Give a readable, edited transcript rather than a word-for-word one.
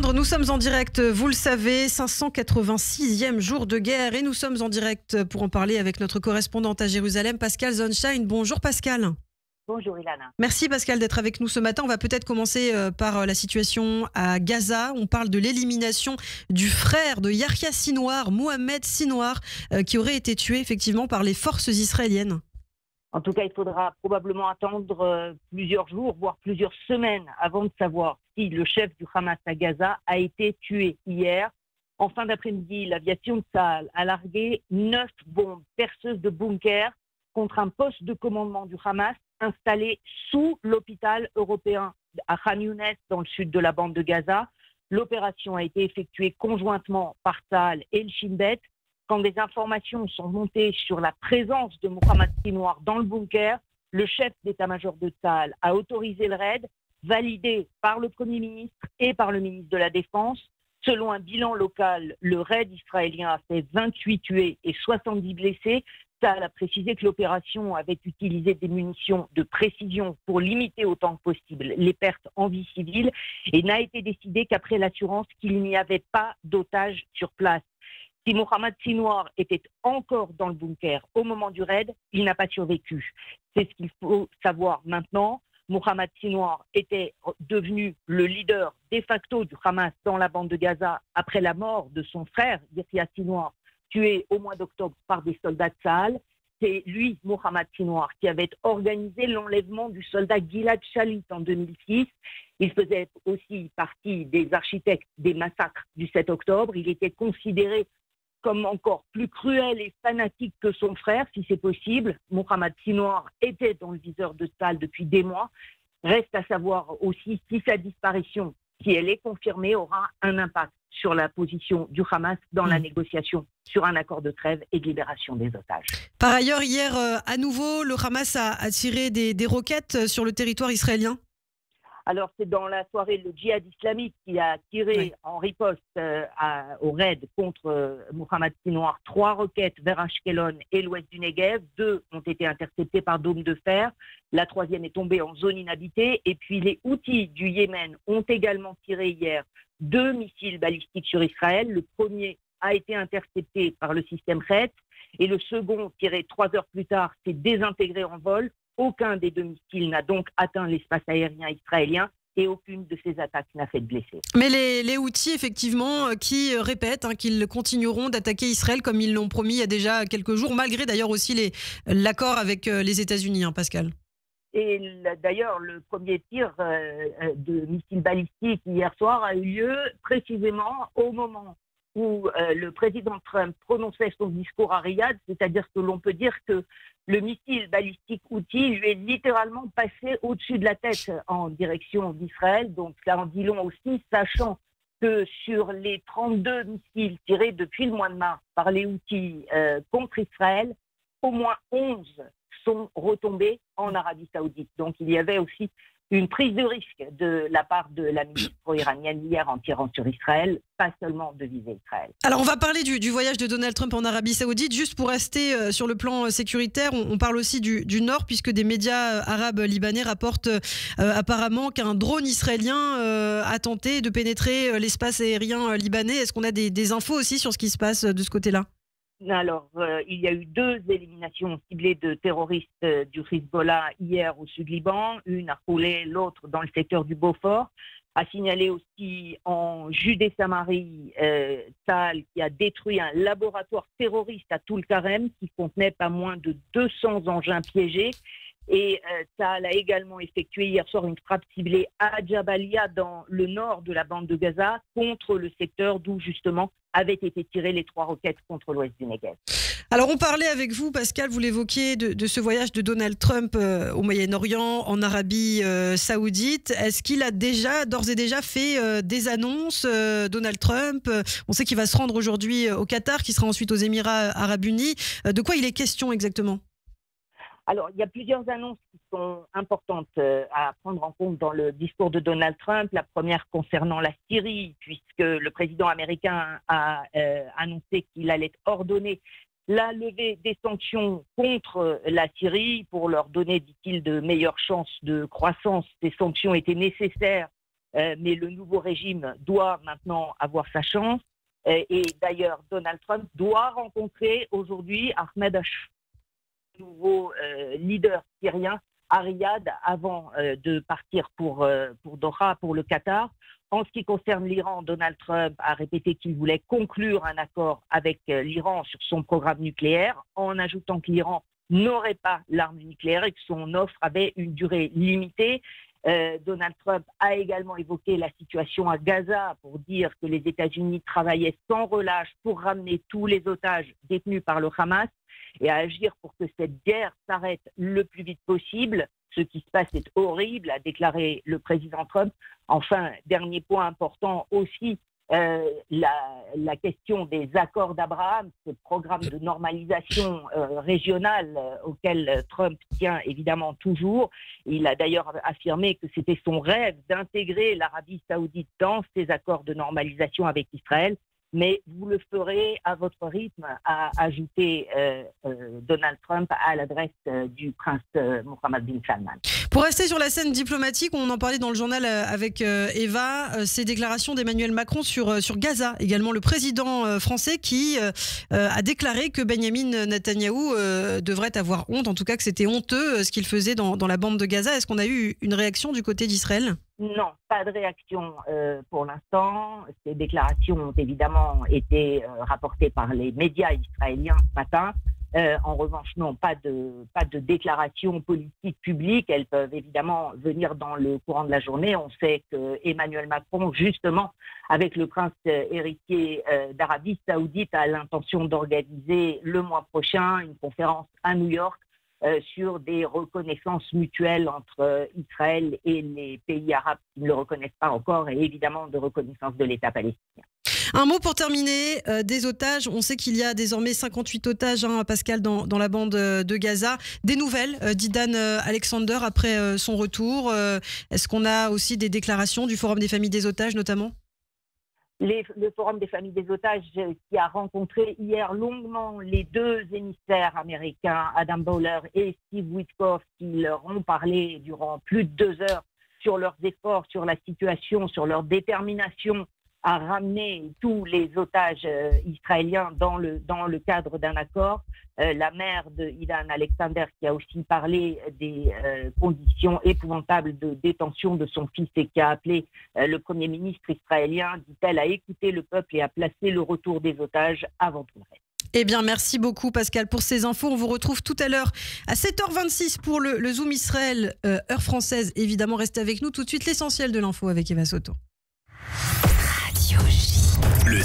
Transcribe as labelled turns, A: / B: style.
A: rejoindre, nous sommes en direct, vous le savez, 586e jour de guerre et nous sommes en direct pour en parler avec notre correspondante à Jérusalem, Pascal Zonshine. Bonjour Pascal.
B: Bonjour Ilana.
A: Merci Pascal d'être avec nous ce matin. On va peut-être commencer par la situation à Gaza. On parle de l'élimination du frère de Yahya Sinwar, Mohamed Sinwar, qui aurait été tué effectivement par les forces israéliennes.
B: En tout cas, il faudra probablement attendre plusieurs jours, voire plusieurs semaines avant de savoir si le chef du Hamas à Gaza a été tué hier. En fin d'après-midi, l'aviation de Tsahal a largué 9 bombes perceuses de bunker contre un poste de commandement du Hamas installé sous l'hôpital européen à Khan Younes, dans le sud de la bande de Gaza. L'opération a été effectuée conjointement par Tsahal et le Shin Bet. Quand des informations sont montées sur la présence de Mohamed Sinwar dans le bunker, le chef d'état-major de Tsahal a autorisé le raid, validé par le Premier ministre et par le ministre de la Défense. Selon un bilan local, le raid israélien a fait 28 tués et 70 blessés. Tsahal a précisé que l'opération avait utilisé des munitions de précision pour limiter autant que possible les pertes en vie civile et n'a été décidé qu'après l'assurance qu'il n'y avait pas d'otages sur place. Si Mohamed Sinwar était encore dans le bunker au moment du raid, il n'a pas survécu. C'est ce qu'il faut savoir maintenant. Mohamed Sinwar était devenu le leader de facto du Hamas dans la bande de Gaza après la mort de son frère, Yahya Sinwar, tué au mois d'octobre par des soldats de Tsahal. C'est lui, Mohamed Sinwar, qui avait organisé l'enlèvement du soldat Gilad Shalit en 2006. Il faisait aussi partie des architectes des massacres du 7 octobre. Il était considéré comme encore plus cruel et fanatique que son frère, si c'est possible. Mohamed Sinwar était dans le viseur de Tsahal depuis des mois. Reste à savoir aussi si sa disparition, si elle est confirmée, aura un impact sur la position du Hamas dans la négociation sur un accord de trêve et de libération des otages.
A: Par ailleurs, hier, à nouveau, le Hamas a tiré des roquettes sur le territoire israélien.
B: Alors, c'est dans la soirée le djihad islamique qui a tiré en riposte au raid contre Mohamed Sinwar 3 roquettes vers Ashkelon et l'ouest du Negev. 2 ont été interceptées par dôme de fer. La 3e est tombée en zone inhabitée. Et puis, les Houthis du Yémen ont également tiré hier 2 missiles balistiques sur Israël. Le premier a été intercepté par le système Khetz et le second, tiré 3 heures plus tard, s'est désintégré en vol. Aucun des 2 missiles n'a donc atteint l'espace aérien israélien et aucune de ces attaques n'a fait de blessés.
A: Mais les Houthis, effectivement, qui répètent qu'ils continueront d'attaquer Israël comme ils l'ont promis il y a déjà quelques jours, malgré d'ailleurs aussi l'accord avec les États-Unis, Pascal.
B: Et d'ailleurs, le premier tir de missiles balistiques hier soir a eu lieu précisément au moment où le président Trump prononçait son discours à Riyad, c'est-à-dire que l'on peut dire que le missile balistique Houthi lui est littéralement passé au-dessus de la tête en direction d'Israël. Donc ça en dit long aussi, sachant que sur les 32 missiles tirés depuis le mois de mars par les Houthis contre Israël, au moins 11 sont retombés en Arabie Saoudite. Donc il y avait aussi une prise de risque de la part de la ministre iranienne hier en tirant sur Israël, pas seulement de viser Israël.
A: Alors on va parler du voyage de Donald Trump en Arabie Saoudite. Juste pour rester sur le plan sécuritaire, on parle aussi du Nord, puisque des médias arabes libanais rapportent apparemment qu'un drone israélien a tenté de pénétrer l'espace aérien libanais. Est-ce qu'on a des infos aussi sur ce qui se passe de ce côté-là ?
B: Alors, il y a eu 2 éliminations ciblées de terroristes du Hezbollah hier au sud Liban, une à Khoulé, l'autre dans le secteur du Beaufort. A signalé aussi en Judée-Samarie, Tsahal qui a détruit un laboratoire terroriste à Toul-Karem qui contenait pas moins de 200 engins piégés. Et Tsahal a également effectué hier soir une frappe ciblée à Jabalia dans le nord de la bande de Gaza contre le secteur d'où justement avaient été tirées les 3 roquettes contre l'ouest du Negev.
A: Alors on parlait avec vous, Pascal, vous l'évoquiez, de ce voyage de Donald Trump au Moyen-Orient, en Arabie Saoudite. Est-ce qu'il a d'ores et déjà fait des annonces, Donald Trump? On sait qu'il va se rendre aujourd'hui au Qatar, qui sera ensuite aux Émirats Arabes Unis. De quoi il est question exactement ?
B: Alors, il y a plusieurs annonces qui sont importantes à prendre en compte dans le discours de Donald Trump. La première concernant la Syrie, puisque le président américain a annoncé qu'il allait ordonner la levée des sanctions contre la Syrie pour leur donner, dit-il, de meilleures chances de croissance. Ces sanctions étaient nécessaires mais le nouveau régime doit maintenant avoir sa chance. Et d'ailleurs, Donald Trump doit rencontrer aujourd'hui Ahmed Ashar, nouveau leader syrien, à Riyad avant de partir pour Doha, pour le Qatar. En ce qui concerne l'Iran, Donald Trump a répété qu'il voulait conclure un accord avec l'Iran sur son programme nucléaire, en ajoutant que l'Iran n'aurait pas l'arme nucléaire et que son offre avait une durée limitée. Donald Trump a également évoqué la situation à Gaza pour dire que les États-Unis travaillaient sans relâche pour ramener tous les otages détenus par le Hamas et à agir pour que cette guerre s'arrête le plus vite possible. Ce qui se passe est horrible, a déclaré le président Trump. Enfin, dernier point important aussi, la question des accords d'Abraham, ce programme de normalisation régionale auquel Trump tient évidemment toujours. Il a d'ailleurs affirmé que c'était son rêve d'intégrer l'Arabie saoudite dans ces accords de normalisation avec Israël. Mais vous le ferez à votre rythme, a ajouté Donald Trump à l'adresse du prince Mohammed bin Salman.
A: Pour rester sur la scène diplomatique, on en parlait dans le journal avec Eva, ces déclarations d'Emmanuel Macron sur Gaza. Également le président français qui a déclaré que Benyamin Netanyahou devrait avoir honte, en tout cas que c'était honteux ce qu'il faisait dans la bande de Gaza. Est-ce qu'on a eu une réaction du côté d'Israël ?
B: Non, pas de réaction pour l'instant. Ces déclarations ont évidemment été rapportées par les médias israéliens ce matin. En revanche, non, pas de déclaration politique publique. Elles peuvent évidemment venir dans le courant de la journée. On sait que Emmanuel Macron, justement, avec le prince héritier d'Arabie Saoudite, a l'intention d'organiser le mois prochain une conférence à New York sur des reconnaissances mutuelles entre Israël et les pays arabes qui ne le reconnaissent pas encore, et évidemment de reconnaissance de l'État palestinien.
A: Un mot pour terminer, des otages. On sait qu'il y a désormais 58 otages, Pascal, dans la bande de Gaza. Des nouvelles d'Idan Alexander après son retour. Est-ce qu'on a aussi des déclarations du Forum des familles des otages notamment ?
B: Le Forum des familles des otages qui a rencontré hier longuement les deux émissaires américains, Adam Bowler et Steve Witkoff, qui leur ont parlé durant plus de 2 heures sur leurs efforts, sur la situation, sur leur détermination à ramener tous les otages israéliens dans le cadre d'un accord. La mère de Idan Alexander qui a aussi parlé des conditions épouvantables de détention de son fils et qui a appelé le Premier ministre israélien, dit-elle, à écouter le peuple et à placer le retour des otages avant tout le reste.
A: Eh bien, merci beaucoup Pascal pour ces infos. On vous retrouve tout à l'heure à 7h26 pour le Zoom Israël, heure française. Évidemment, restez avec nous. Tout de suite, l'essentiel de l'info avec Eva Soto.
C: Le